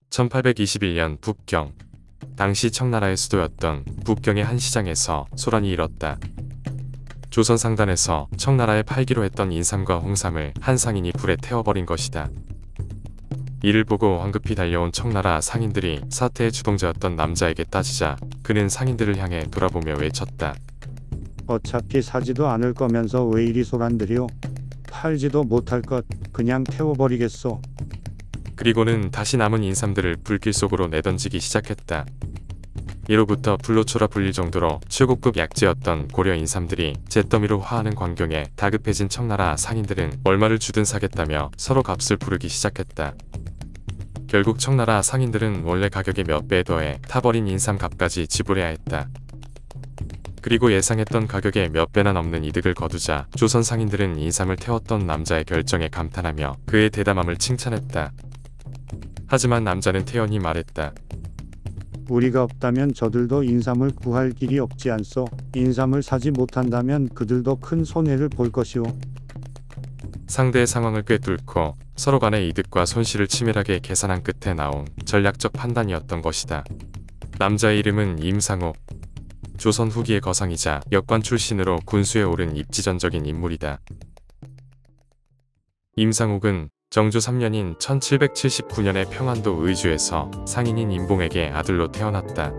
1821년 북경. 당시 청나라의 수도였던 북경의 한 시장에서 소란이 일었다. 조선 상단에서 청나라에 팔기로 했던 인삼과 홍삼을 한 상인이 불에 태워버린 것이다. 이를 보고 황급히 달려온 청나라 상인들이 사태의 주동자였던 남자에게 따지자 그는 상인들을 향해 돌아보며 외쳤다. 어차피 사지도 않을 거면서 왜 이리 소란들이오? 팔지도 못할 것 그냥 태워버리겠소. 그리고는 다시 남은 인삼들을 불길 속으로 내던지기 시작했다. 이로부터 불로초라 불릴 정도로 최고급 약재였던 고려 인삼들이 잿더미로 화하는 광경에 다급해진 청나라 상인들은 얼마를 주든 사겠다며 서로 값을 부르기 시작했다. 결국 청나라 상인들은 원래 가격의 몇 배에 더해 타버린 인삼 값까지 지불해야 했다. 그리고 예상했던 가격의 몇 배나 넘는 이득을 거두자 조선 상인들은 인삼을 태웠던 남자의 결정에 감탄하며 그의 대담함을 칭찬했다. 하지만 남자는 태연히 말했다. 우리가 없다면 저들도 인삼을 구할 길이 없지 않소. 인삼을 사지 못한다면 그들도 큰 손해를 볼 것이오. 상대의 상황을 꿰뚫고 서로 간의 이득과 손실을 치밀하게 계산한 끝에 나온 전략적 판단이었던 것이다. 남자의 이름은 임상옥. 조선 후기의 거상이자 역관 출신으로 군수에 오른 입지전적인 인물이다. 임상옥은 정조 3년인 1779년에 평안도 의주에서 상인인 임봉에게 아들로 태어났다.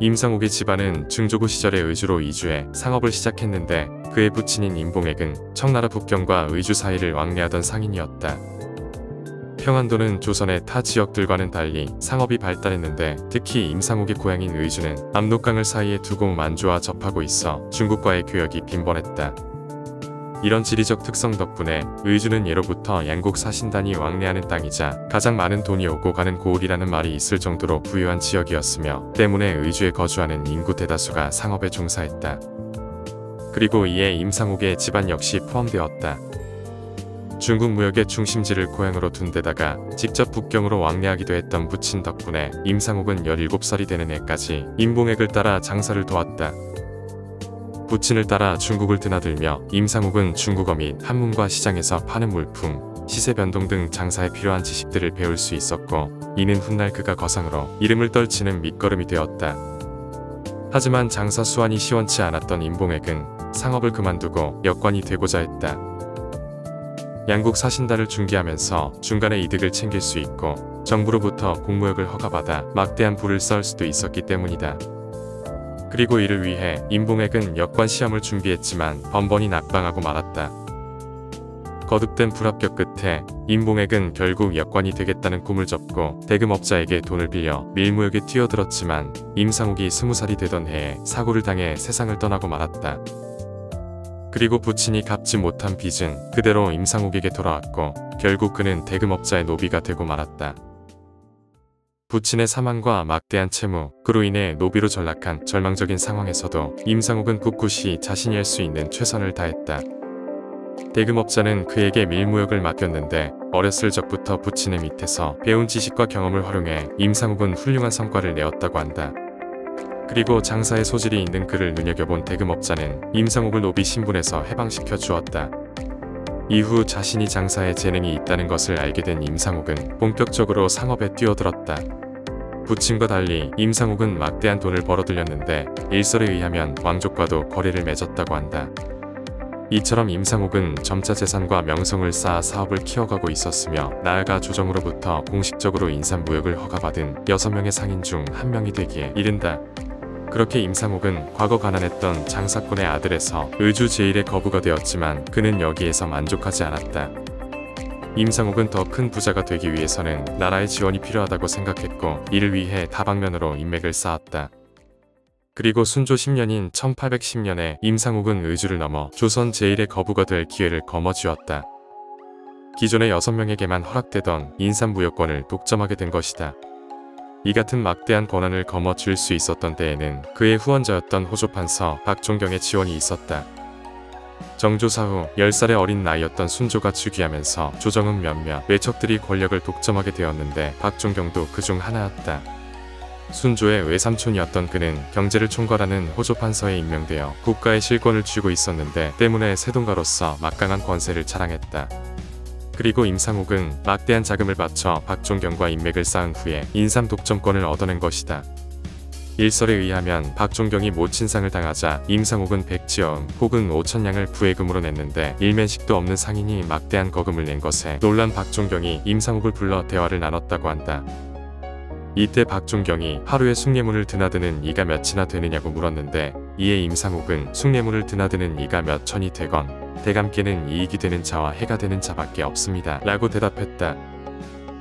임상옥의 집안은 중조부 시절에 의주로 이주해 상업을 시작했는데 그의 부친인 임봉액은 청나라 북경과 의주 사이를 왕래하던 상인이었다. 평안도는 조선의 타 지역들과는 달리 상업이 발달했는데 특히 임상옥의 고향인 의주는 압록강을 사이에 두고 만주와 접하고 있어 중국과의 교역이 빈번했다. 이런 지리적 특성 덕분에 의주는 예로부터 양국 사신단이 왕래하는 땅이자 가장 많은 돈이 오고 가는 고을이라는 말이 있을 정도로 부유한 지역이었으며 때문에 의주에 거주하는 인구 대다수가 상업에 종사했다. 그리고 이에 임상옥의 집안 역시 포함되었다. 중국 무역의 중심지를 고향으로 둔 데다가 직접 북경으로 왕래하기도 했던 부친 덕분에 임상옥은 17살이 되는 해까지 임봉액을 따라 장사를 도왔다. 부친을 따라 중국을 드나들며 임상옥은 중국어 및 한문과 시장에서 파는 물품, 시세 변동 등 장사에 필요한 지식들을 배울 수 있었고 이는 훗날 그가 거상으로 이름을 떨치는 밑거름이 되었다. 하지만 장사 수완이 시원치 않았던 임봉액은 상업을 그만두고 역관이 되고자 했다. 양국 사신단을 중개하면서 중간에 이득을 챙길 수 있고 정부로부터 공무역을 허가받아 막대한 부를 쌓을 수도 있었기 때문이다. 그리고 이를 위해 임봉액은 역관 시험을 준비했지만 번번이 낙방하고 말았다. 거듭된 불합격 끝에 임봉액은 결국 역관이 되겠다는 꿈을 접고 대금업자에게 돈을 빌려 밀무역에 뛰어들었지만 임상옥이 20살이 되던 해에 사고를 당해 세상을 떠나고 말았다. 그리고 부친이 갚지 못한 빚은 그대로 임상옥에게 돌아왔고 결국 그는 대금업자의 노비가 되고 말았다. 부친의 사망과 막대한 채무, 그로 인해 노비로 전락한 절망적인 상황에서도 임상옥은 꿋꿋이 자신이 할 수 있는 최선을 다했다. 대금업자는 그에게 밀무역을 맡겼는데 어렸을 적부터 부친의 밑에서 배운 지식과 경험을 활용해 임상옥은 훌륭한 성과를 내었다고 한다. 그리고 장사에 소질이 있는 그를 눈여겨본 대금업자는 임상옥을 노비 신분에서 해방시켜 주었다. 이후 자신이 장사에 재능이 있다는 것을 알게 된 임상옥은 본격적으로 상업에 뛰어들었다. 부친과 달리 임상옥은 막대한 돈을 벌어들였는데 일설에 의하면 왕족과도 거래를 맺었다고 한다. 이처럼 임상옥은 점차 재산과 명성을 쌓아 사업을 키워가고 있었으며 나아가 조정으로부터 공식적으로 인삼무역을 허가받은 6명의 상인 중 1명이 되기에 이른다. 그렇게 임상옥은 과거 가난했던 장사꾼의 아들에서 의주 제1의 거부가 되었지만 그는 여기에서 만족하지 않았다. 임상옥은 더 큰 부자가 되기 위해서는 나라의 지원이 필요하다고 생각했고 이를 위해 다방면으로 인맥을 쌓았다. 그리고 순조 10년인 1810년에 임상옥은 의주를 넘어 조선 제1의 거부가 될 기회를 거머쥐었다. 기존의 6명에게만 허락되던 인삼무역권을 독점하게 된 것이다. 이 같은 막대한 권한을 거머쥘 수 있었던 때에는 그의 후원자였던 호조판서 박종경의 지원이 있었다. 정조사 후 10살의 어린 나이였던 순조가 즉위하면서 조정은 몇몇 외척들이 권력을 독점하게 되었는데 박종경도 그중 하나였다. 순조의 외삼촌이었던 그는 경제를 총괄하는 호조판서에 임명되어 국가의 실권을 쥐고 있었는데 때문에 세동가로서 막강한 권세를 자랑했다. 그리고 임상옥은 막대한 자금을 바쳐 박종경과 인맥을 쌓은 후에 인삼 독점권을 얻어낸 것이다. 일설에 의하면 박종경이 모친상을 당하자 임상옥은 백지어음 혹은 5천냥을 부해금으로 냈는데 일면식도 없는 상인이 막대한 거금을 낸 것에 놀란 박종경이 임상옥을 불러 대화를 나눴다고 한다. 이때 박종경이 하루에 숭례문을 드나드는 이가 몇이나 되느냐고 물었는데 이에 임상옥은 숭례문을 드나드는 이가 몇 천이 되건 대감께는 이익이 되는 자와 해가 되는 자밖에 없습니다 라고 대답했다.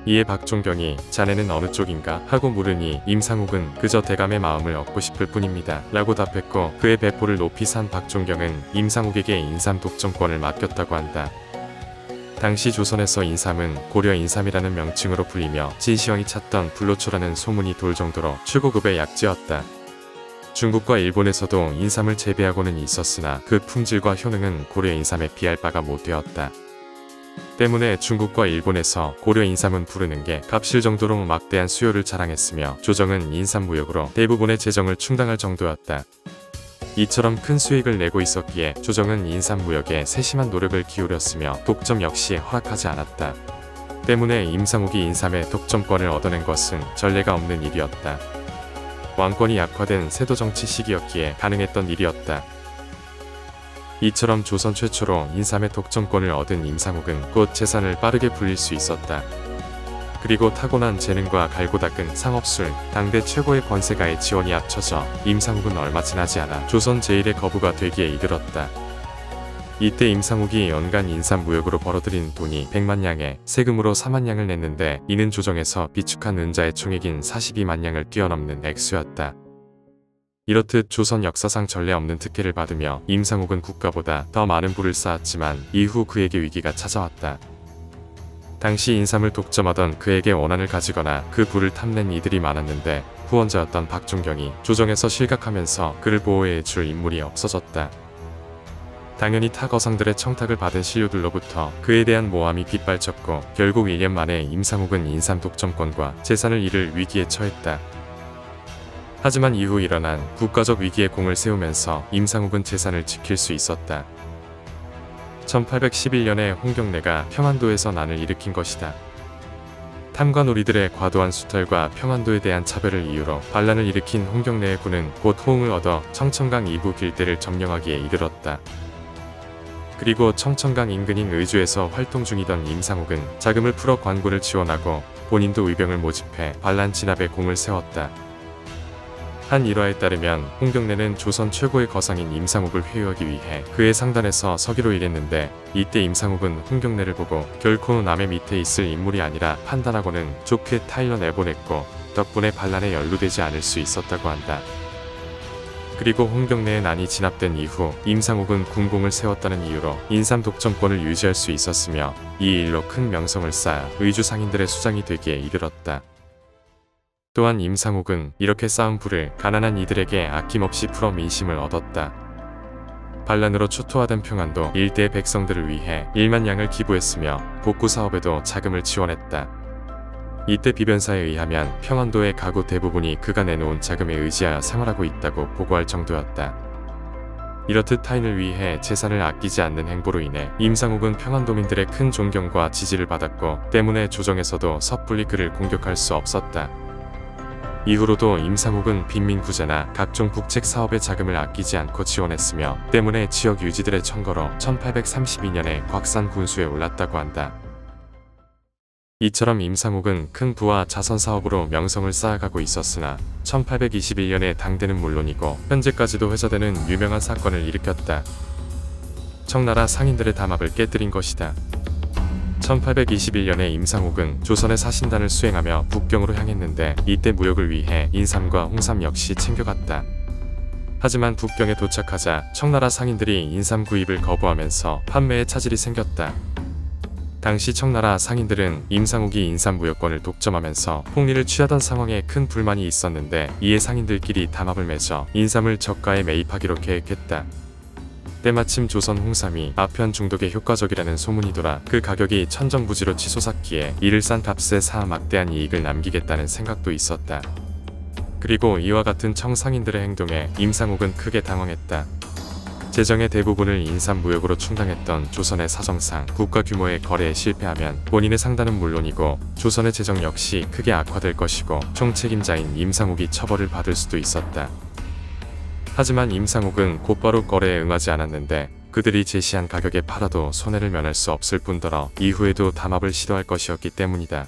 이에 박종경이 자네는 어느 쪽인가 하고 물으니 임상옥은 그저 대감의 마음을 얻고 싶을 뿐입니다 라고 답했고 그의 배포를 높이 산 박종경은 임상옥에게 인삼 독점권을 맡겼다고 한다. 당시 조선에서 인삼은 고려 인삼이라는 명칭으로 불리며 진시황이 찾던 불로초라는 소문이 돌 정도로 최고급의 약재였다. 중국과 일본에서도 인삼을 재배하고는 있었으나 그 품질과 효능은 고려 인삼에 비할 바가 못 되었다. 때문에 중국과 일본에서 고려 인삼은 부르는 게 값일 정도로 막대한 수요를 자랑했으며 조정은 인삼 무역으로 대부분의 재정을 충당할 정도였다. 이처럼 큰 수익을 내고 있었기에 조정은 인삼 무역에 세심한 노력을 기울였으며 독점 역시 허락하지 않았다. 때문에 임상옥이 인삼의 독점권을 얻어낸 것은 전례가 없는 일이었다. 왕권이 약화된 세도 정치 시기였기에 가능했던 일이었다. 이처럼 조선 최초로 인삼의 독점권을 얻은 임상옥은 곧 재산을 빠르게 불릴 수 있었다. 그리고 타고난 재능과 갈고 닦은 상업술, 당대 최고의 권세가의 지원이 합쳐져 임상옥은 얼마 지나지 않아 조선 제1의 거부가 되기에 이르렀다. 이때 임상옥이 연간 인삼 무역으로 벌어들인 돈이 100만냥에 세금으로 4만냥을 냈는데 이는 조정에서 비축한 은자의 총액인 42만냥을 뛰어넘는 액수였다. 이렇듯 조선 역사상 전례 없는 특혜를 받으며 임상옥은 국가보다 더 많은 부를 쌓았지만 이후 그에게 위기가 찾아왔다. 당시 인삼을 독점하던 그에게 원한을 가지거나 그 부를 탐낸 이들이 많았는데 후원자였던 박종경이 조정에서 실각하면서 그를 보호해 줄 인물이 없어졌다. 당연히 타 거상들의 청탁을 받은 신료들로부터 그에 대한 모함이 빗발쳤고 결국 1년 만에 임상옥은 인삼 독점권과 재산을 잃을 위기에 처했다. 하지만 이후 일어난 국가적 위기에 공을 세우면서 임상옥은 재산을 지킬 수 있었다. 1811년에 홍경래가 평안도에서 난을 일으킨 것이다. 탐과 놀이들의 과도한 수탈과 평안도에 대한 차별을 이유로 반란을 일으킨 홍경래의 군은 곧 호응을 얻어 청천강 이부 길대를 점령하기에 이르렀다. 그리고 청천강 인근인 의주에서 활동 중이던 임상옥은 자금을 풀어 관군을 지원하고 본인도 의병을 모집해 반란 진압에 공을 세웠다. 한 일화에 따르면 홍경래는 조선 최고의 거상인 임상옥을 회유하기 위해 그의 상단에서 서기로 일했는데 이때 임상옥은 홍경래를 보고 결코 남의 밑에 있을 인물이 아니라 판단하고는 좋게 타일러 내보냈고 덕분에 반란에 연루되지 않을 수 있었다고 한다. 그리고 홍경래의 난이 진압된 이후 임상옥은 군공을 세웠다는 이유로 인삼 독점권을 유지할 수 있었으며 이 일로 큰 명성을 쌓아 의주 상인들의 수장이 되기에 이르렀다. 또한 임상옥은 이렇게 쌓은 부를 가난한 이들에게 아낌없이 풀어 민심을 얻었다. 반란으로 초토화된 평안도 일대의 백성들을 위해 1만냥을 기부했으며 복구 사업에도 자금을 지원했다. 이때 비변사에 의하면 평안도의 가구 대부분이 그가 내놓은 자금에 의지하여 생활하고 있다고 보고할 정도였다. 이렇듯 타인을 위해 재산을 아끼지 않는 행보로 인해 임상옥은 평안도민들의 큰 존경과 지지를 받았고 때문에 조정에서도 섣불리 그를 공격할 수 없었다. 이후로도 임상옥은 빈민 구제나 각종 국책 사업에 자금을 아끼지 않고 지원했으며 때문에 지역 유지들의 청거로 1832년에 곽산 군수에 올랐다고 한다. 이처럼 임상옥은 큰 부와 자선 사업으로 명성을 쌓아가고 있었으나 1821년에 당대는 물론이고 현재까지도 회자되는 유명한 사건을 일으켰다. 청나라 상인들의 담합을 깨뜨린 것이다. 1821년에 임상옥은 조선의 사신단을 수행하며 북경으로 향했는데 이때 무역을 위해 인삼과 홍삼 역시 챙겨갔다. 하지만 북경에 도착하자 청나라 상인들이 인삼 구입을 거부하면서 판매에 차질이 생겼다. 당시 청나라 상인들은 임상옥이 인삼 무역권을 독점하면서 폭리를 취하던 상황에 큰 불만이 있었는데 이에 상인들끼리 담합을 맺어 인삼을 저가에 매입하기로 계획했다. 때마침 조선 홍삼이 아편 중독에 효과적이라는 소문이 돌아 그 가격이 천정부지로 치솟았기에 이를 싼 값에 사 막대한 이익을 남기겠다는 생각도 있었다. 그리고 이와 같은 청상인들의 행동에 임상옥은 크게 당황했다. 재정의 대부분을 인삼무역으로 충당했던 조선의 사정상 국가 규모의 거래에 실패하면 본인의 상단은 물론이고 조선의 재정 역시 크게 악화될 것이고 총책임자인 임상옥이 처벌을 받을 수도 있었다. 하지만 임상옥은 곧바로 거래에 응하지 않았는데 그들이 제시한 가격에 팔아도 손해를 면할 수 없을 뿐더러 이후에도 담합을 시도할 것이었기 때문이다.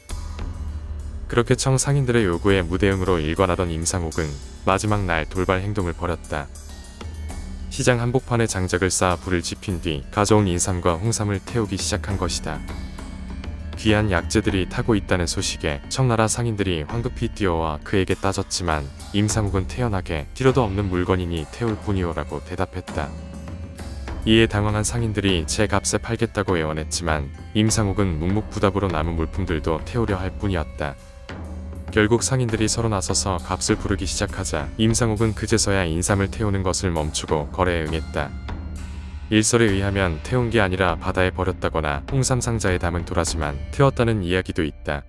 그렇게 청 상인들의 요구에 무대응으로 일관하던 임상옥은 마지막 날 돌발 행동을 벌였다. 시장 한복판에 장작을 쌓아 불을 지핀 뒤 가져온 인삼과 홍삼을 태우기 시작한 것이다. 귀한 약재들이 타고 있다는 소식에 청나라 상인들이 황급히 뛰어와 그에게 따졌지만 임상옥은 태연하게 필요도 없는 물건이니 태울 뿐이오라고 대답했다. 이에 당황한 상인들이 제 값에 팔겠다고 애원했지만 임상옥은 묵묵부답으로 남은 물품들도 태우려 할 뿐이었다. 결국 상인들이 서로 나서서 값을 부르기 시작하자 임상옥은 그제서야 인삼을 태우는 것을 멈추고 거래에 응했다. 일설에 의하면 태운 게 아니라 바다에 버렸다거나 홍삼 상자에 담은 도라지만 태웠다는 이야기도 있다.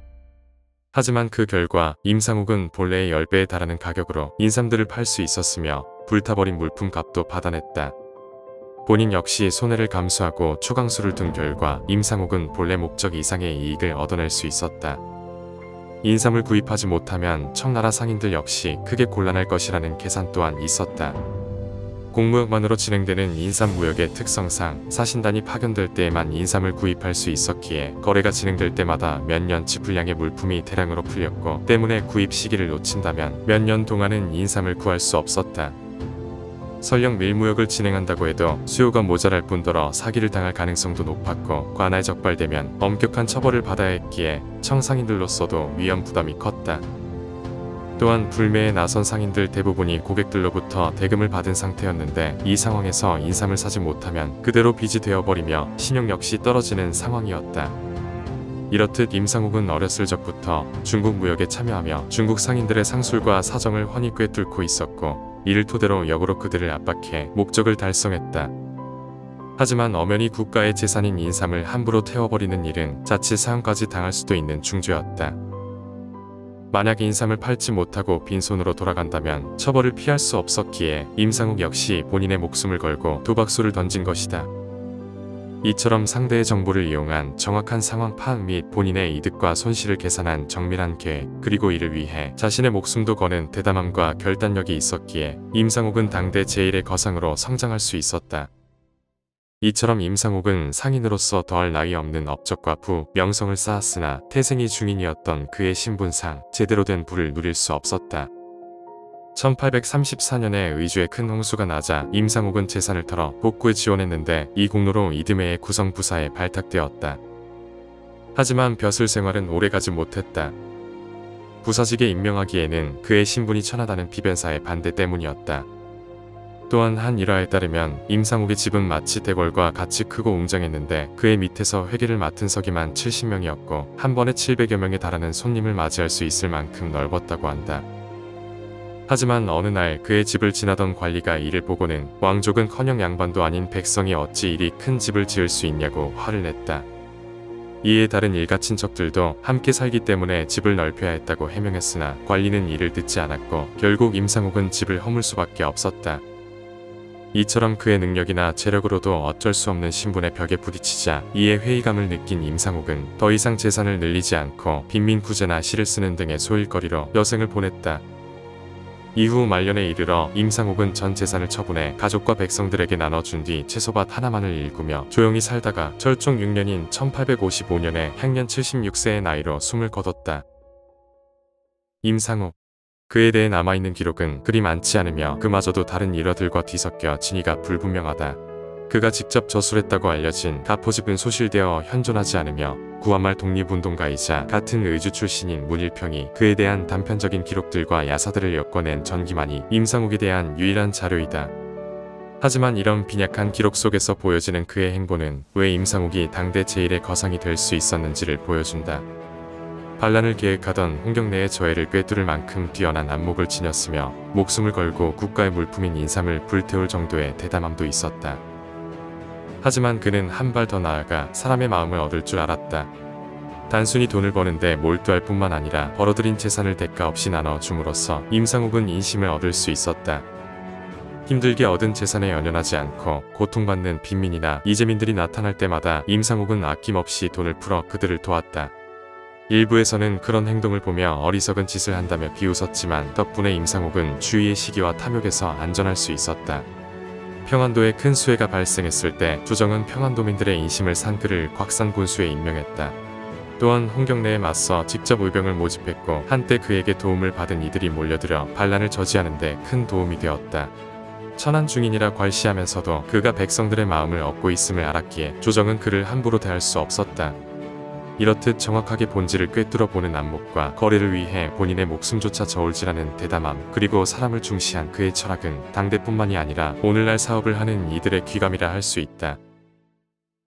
하지만 그 결과 임상옥은 본래의 10배에 달하는 가격으로 인삼들을 팔 수 있었으며 불타버린 물품 값도 받아냈다. 본인 역시 손해를 감수하고 초강수를 둔 결과 임상옥은 본래 목적 이상의 이익을 얻어낼 수 있었다. 인삼을 구입하지 못하면 청나라 상인들 역시 크게 곤란할 것이라는 계산 또한 있었다. 공무역만으로 진행되는 인삼무역의 특성상 사신단이 파견될 때에만 인삼을 구입할 수 있었기에 거래가 진행될 때마다 몇 년치 분량의 물품이 대량으로 풀렸고 때문에 구입 시기를 놓친다면 몇 년 동안은 인삼을 구할 수 없었다. 설령 밀무역을 진행한다고 해도 수요가 모자랄 뿐더러 사기를 당할 가능성도 높았고 관할 적발되면 엄격한 처벌을 받아야 했기에 청상인들로서도 위험 부담이 컸다. 또한 불매에 나선 상인들 대부분이 고객들로부터 대금을 받은 상태였는데 이 상황에서 인삼을 사지 못하면 그대로 빚이 되어버리며 신용 역시 떨어지는 상황이었다. 이렇듯 임상옥은 어렸을 적부터 중국 무역에 참여하며 중국 상인들의 상술과 사정을 훤히 꿰뚫고 있었고 이를 토대로 역으로 그들을 압박해 목적을 달성했다. 하지만 엄연히 국가의 재산인 인삼을 함부로 태워버리는 일은 자칫 사형까지 당할 수도 있는 중죄였다. 만약 인삼을 팔지 못하고 빈손으로 돌아간다면 처벌을 피할 수 없었기에 임상옥 역시 본인의 목숨을 걸고 도박수를 던진 것이다. 이처럼 상대의 정보를 이용한 정확한 상황 파악 및 본인의 이득과 손실을 계산한 정밀한 계획, 그리고 이를 위해 자신의 목숨도 거는 대담함과 결단력이 있었기에 임상옥은 당대 제1의 거상으로 성장할 수 있었다. 이처럼 임상옥은 상인으로서 더할 나위 없는 업적과 부, 명성을 쌓았으나 태생이 중인이었던 그의 신분상 제대로 된 부를 누릴 수 없었다. 1834년에 의주에 큰 홍수가 나자 임상옥은 재산을 털어 복구에 지원했는데 이 공로로 이듬해의 구성부사에 발탁되었다. 하지만 벼슬 생활은 오래가지 못했다. 부사직에 임명하기에는 그의 신분이 천하다는 피변사의 반대 때문이었다. 또한 한 일화에 따르면 임상옥의 집은 마치 대궐과 같이 크고 웅장했는데 그의 밑에서 회계를 맡은 서기만 70명이었고 한 번에 700여 명에 달하는 손님을 맞이할 수 있을 만큼 넓었다고 한다. 하지만 어느 날 그의 집을 지나던 관리가 이를 보고는 왕족은커녕 양반도 아닌 백성이 어찌 이리 큰 집을 지을 수 있냐고 화를 냈다. 이에 다른 일가 친척들도 함께 살기 때문에 집을 넓혀야 했다고 해명했으나 관리는 이를 듣지 않았고 결국 임상옥은 집을 허물 수밖에 없었다. 이처럼 그의 능력이나 재력으로도 어쩔 수 없는 신분의 벽에 부딪히자 이에 회의감을 느낀 임상옥은 더 이상 재산을 늘리지 않고 빈민 구제나 시를 쓰는 등의 소일거리로 여생을 보냈다. 이후 말년에 이르러 임상옥은 전 재산을 처분해 가족과 백성들에게 나눠준 뒤 채소밭 하나만을 일구며 조용히 살다가 철종 6년인 1855년에 향년 76세의 나이로 숨을 거뒀다. 임상옥. 그에 대해 남아있는 기록은 그리 많지 않으며 그마저도 다른 일화들과 뒤섞여 진위가 불분명하다. 그가 직접 저술했다고 알려진 가포집은 소실되어 현존하지 않으며 구한말 독립운동가이자 같은 의주 출신인 문일평이 그에 대한 단편적인 기록들과 야사들을 엮어낸 전기만이 임상옥에 대한 유일한 자료이다. 하지만 이런 빈약한 기록 속에서 보여지는 그의 행보는 왜 임상옥이 당대 제1의 거상이 될 수 있었는지를 보여준다. 반란을 계획하던 홍경래의 저해를 꿰뚫을 만큼 뛰어난 안목을 지녔으며 목숨을 걸고 국가의 물품인 인삼을 불태울 정도의 대담함도 있었다. 하지만 그는 한 발 더 나아가 사람의 마음을 얻을 줄 알았다. 단순히 돈을 버는데 몰두할 뿐만 아니라 벌어들인 재산을 대가 없이 나눠줌으로써 임상옥은 인심을 얻을 수 있었다. 힘들게 얻은 재산에 연연하지 않고 고통받는 빈민이나 이재민들이 나타날 때마다 임상옥은 아낌없이 돈을 풀어 그들을 도왔다. 일부에서는 그런 행동을 보며 어리석은 짓을 한다며 비웃었지만 덕분에 임상옥은 주위의 시기와 탐욕에서 안전할 수 있었다. 평안도에 큰 수해가 발생했을 때 조정은 평안도민들의 인심을 산 그를 곽산군수에 임명했다. 또한 홍경래에 맞서 직접 의병을 모집했고 한때 그에게 도움을 받은 이들이 몰려들어 반란을 저지하는 데 큰 도움이 되었다. 천한 중인이라 괄시하면서도 그가 백성들의 마음을 얻고 있음을 알았기에 조정은 그를 함부로 대할 수 없었다. 이렇듯 정확하게 본질을 꿰뚫어 보는 안목과 거래를 위해 본인의 목숨조차 저울질하는 대담함, 그리고 사람을 중시한 그의 철학은 당대뿐만이 아니라 오늘날 사업을 하는 이들의 귀감이라 할 수 있다.